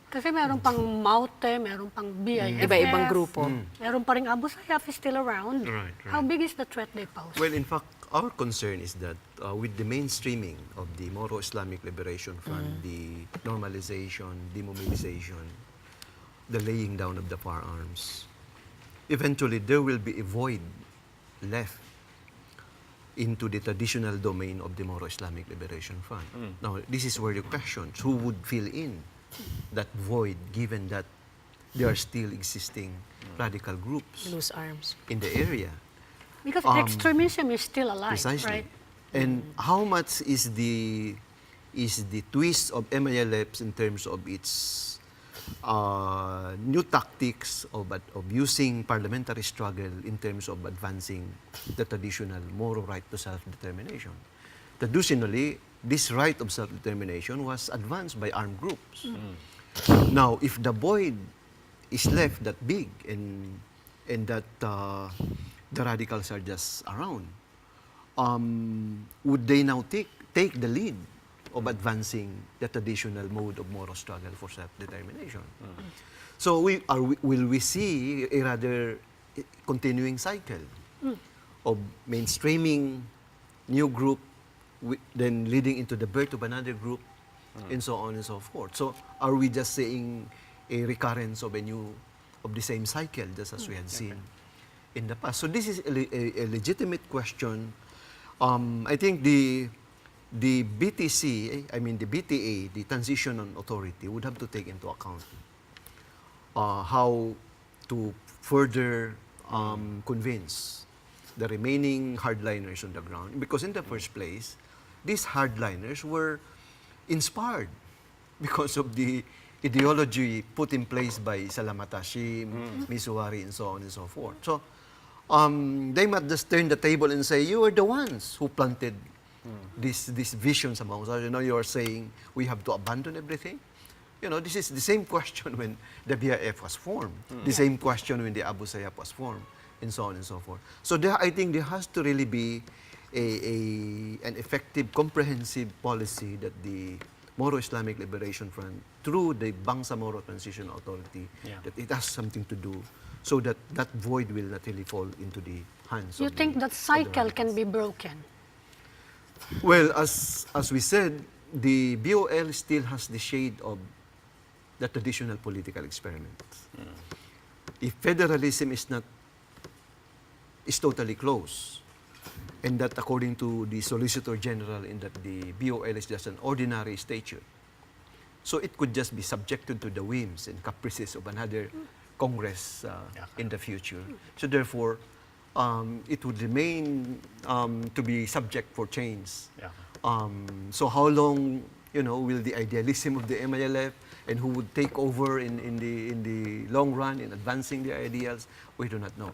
Kasi meron pang Maute, meron pang BIFF. Iba-ibang grupo. Meron pa rin Abu Sayyaf is still around. Right. How big is the threat they pose? Well, in fact, our concern is that with the mainstreaming of the Moro Islamic Liberation Front, the normalization, demobilization, the laying down of the firearms, eventually there will be a void left into the traditional domain of the Moro Islamic Liberation Front. Now, this is where the question, who would fill in that void given that there are still existing radical groups Loose arms. in the area? Because extremism is still alive, Precisely. right? And how much is the twist of MILFs in terms of its new tactics of using parliamentary struggle in terms of advancing the traditional Moro right to self-determination? Traditionally, this right of self-determination was advanced by armed groups. Now, if the void is left that big and that the radicals are just around, would they now take the lead of advancing the traditional mode of Moro struggle for self-determination? So will we see a rather continuing cycle of mainstreaming new group, then leading into the birth of another group, and so on and so forth? So are we just seeing a recurrence of the same cycle, just as we had seen in the past? So this is a legitimate question. I think the BTC, the BTA, the Transition Authority, would have to take into account how to further convince the remaining hardliners on the ground. Because in the first place, these hardliners were inspired because of the ideology put in place by Salamat Hashim, Misuwari, and so on and so forth. So they might just turn the table and say, you are the ones who planted these visions among us. You are saying we have to abandon everything. This is the same question when the BIF was formed, the same question when the Abu Sayyaf was formed, and so on and so forth. So I think there has to really be an effective, comprehensive policy that the Moro Islamic Liberation Front, through the Bangsamoro Transition Authority, that it has something to do so that that void will not really fall into the hands You of think that cycle can be broken? Well, as we said, the BOL still has the shade of the traditional political experiment. If federalism is totally closed, and that according to the Solicitor General, in that the BOL is just an ordinary statute, so it could just be subjected to the whims and caprices of another Congress in the future. So therefore, it would remain to be subject for change. So how long, will the idealism of the MILF and who would take over in the long run in advancing their ideals, we do not know.